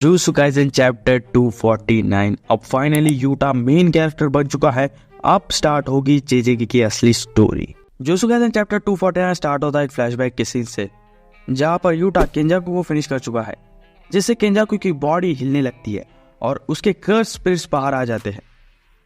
Jujutsu Kaisen chapter 249। अब finally Utah main character बन चुका है। अब स्टार्ट होगी जेजेके की असली story. Jujutsu Kaisen chapter 249 start होता है एक फ्लैशबैक के सीन से, जहां पर यूटा केंजाकू को फिनिश कर चुका है, जिससे केंजाकू की बॉडी हिलने लगती है और उसके कर्स स्पिरिट्स बाहर आ जाते हैं।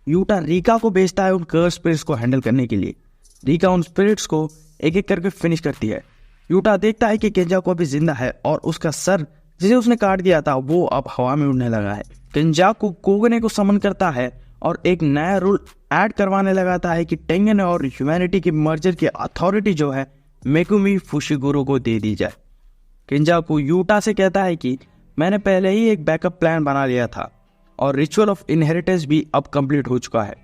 यूटा रिका को भेजता है उन कर्स स्पिरिट्स को हैंडल करने के लिए। रिका उन स्पिरिट्स को एक एक करके फिनिश करती है। यूटा देखता है कि केंजाकू अभी जिंदा है और उसका सर जिसे उसने काट दिया था वो अब हवा में उड़ने लगा है। केंजाकू कोगने को समन करता है और एक नया रूल ऐड करवाने लगाता है कि टेंगन और ह्यूमैनिटी की मर्जर की अथॉरिटी जो है मेगुमी फुशिगुरु को दे दी जाए। केंजाकू यूटा से कहता है कि मैंने पहले ही एक बैकअप प्लान बना लिया था और रिचुअल ऑफ इनहेरिटेंस भी अब कंप्लीट हो चुका है।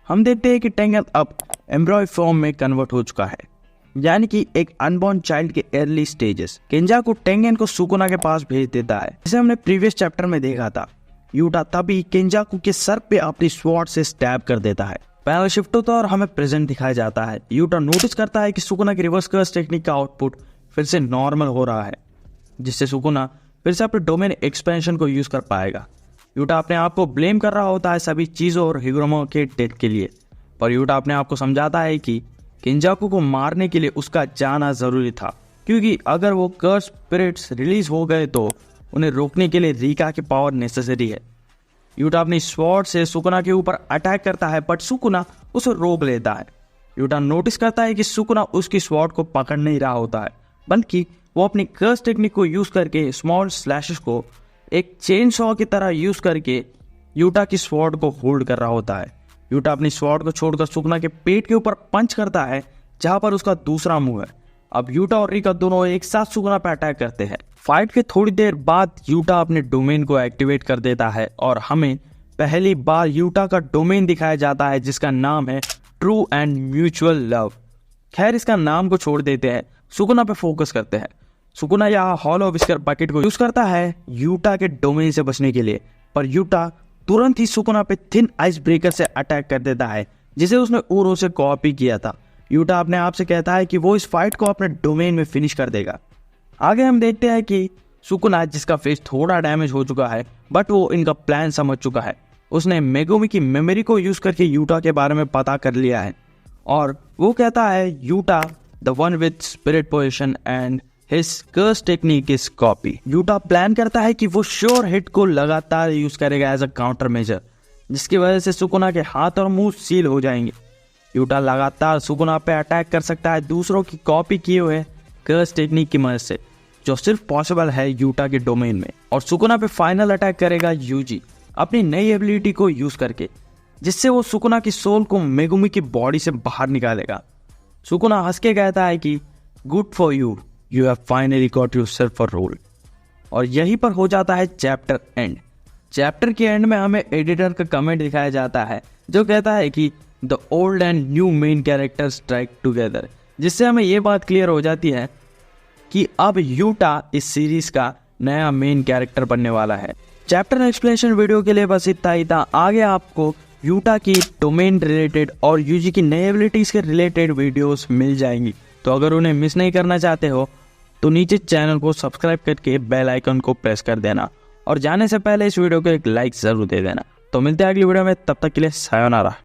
हम देखते हैं कि टेंगन अब एम्ब्रॉय फॉर्म में कन्वर्ट हो चुका है, यानी कि एक अनबॉर्न चाइल्ड के अर्ली स्टेजेस। केंजाकू टेंगन को सुकुना के पास भेज देता है, जिसे हमने प्रीवियस चैप्टर में देखा था। यूटा तभी केंजाकू के सर पे अपनी स्वॉर्ड से स्टैब कर देता है। पैनल शिफ्ट होता है और हमें प्रेजेंट दिखाया जाता है। यूटा नोटिस करता है कि सुकुना की रिवर्स कर्स टेक्निक का आउटपुट फिर से नॉर्मल हो रहा है, जिससे सुकुना फिर से अपने डोमेन एक्सपेंशन को यूज कर पाएगा। यूटा अपने आप को ब्लेम कर रहा होता है सभी चीजों और हिगुरोमो के डेथ के लिए, पर यूटा अपने आप को समझाता है कि केंजाकू को मारने के लिए उसका जाना जरूरी था, क्योंकि अगर वो कर्स स्पिरिट्स रिलीज हो गए तो उन्हें रोकने के लिए रिका की पावर नेसेसरी है। यूटा अपनी स्वॉर्ड से सुकुना के ऊपर अटैक करता है, बट सुकुना उसे रोक लेता है। यूटा नोटिस करता है कि सुकुना उसकी स्वॉर्ड को पकड़ नहीं रहा होता है, बल्कि वो अपनी कर्स टेक्निक को यूज करके स्मॉल स्लैशेस को एक चेन सॉ की तरह यूज करके यूटा की स्वॉर्ड को होल्ड कर रहा होता है। यूटा अपनी स्वॉर्ड को छोड़कर सुकुना के पेट के ऊपर पंच करता है, जहां पर उसका दूसरा मुंह है। अब यूटा और रिका दोनों एक साथ सुकुना पर अटैक करते हैं। फाइट के थोड़ी देर बाद यूटा अपने डोमेन को एक्टिवेट कर देता है और हमें पहली बार यूटा का डोमेन दिखाया जाता है, जिसका नाम है ट्रू एंड म्यूचुअल लव। खैर, इसका नाम को छोड़ देते हैं, सुकुना पे फोकस करते हैं। सुकुना यहाँ हॉलो विस्कर बकेट को यूज करता है यूटा के डोमेन से बचने के लिए, पर यूटा तुरंत ही सुकुना पे थिन आइस ब्रेकर से अटैक कर देता है, जिसे उसने ऊरो से कॉपी किया था। यूटा अपने आप से कहता है कि वो इस फाइट को अपने डोमेन में फिनिश कर देगा। आगे हम देखते हैं कि सुकुना, जिसका फेस थोड़ा डैमेज हो चुका है, बट वो इनका प्लान समझ चुका है। उसने मेगुमी की मेमोरी को यूज करके यूटा के बारे में पता कर लिया है और वो कहता है Yuta the one with spirit position and his curse technique is copy. Yuta plan करता है कि वो श्योर हिट को लगातार यूज करेगा एज अ काउंटर मेजर, जिसकी वजह से सुकुना के हाथ और मुंह सील हो जाएंगे। यूटा लगातार सुकुना पे अटैक कर सकता है दूसरों की कॉपी किए हुए कर्स टेक्निक की मदद से, जो सिर्फ पॉसिबल है यूटा के डोमेन में। और सुकुना पे फाइनल अटैक करेगा यूजी अपनी नई एबिलिटी को यूज करके, जिससे वो सुकुना की सोल को मेगुमी की बॉडी से बाहर निकालेगा। सुकुना हंस के कहता है कि good for you, you have finally got yourself a role. और यहीं पर हो जाता है चैप्टर एंड। चैप्टर के एंड में हमें एडिटर का कमेंट दिखाया जाता है, जो कहता है कि the old and new main character strike together, जिससे हमें ये बात क्लियर हो जाती है कि अब यूटा इस सीरीज का नया मेन कैरेक्टर बनने वाला है। चैप्टर एक्सप्लेनेशन वीडियो के लिए बस इतना ही था। आगे आपको यूटा की डोमेन रिलेटेड और यूजी की नई एबिलिटीज के रिलेटेड वीडियोस मिल जाएंगी, तो अगर उन्हें मिस नहीं करना चाहते हो तो नीचे चैनल को सब्सक्राइब करके बेल आइकन को प्रेस कर देना और जाने से पहले इस वीडियो को एक लाइक जरूर दे देना। तो मिलते हैं अगली वीडियो में, तब तक के लिए सायोनारा।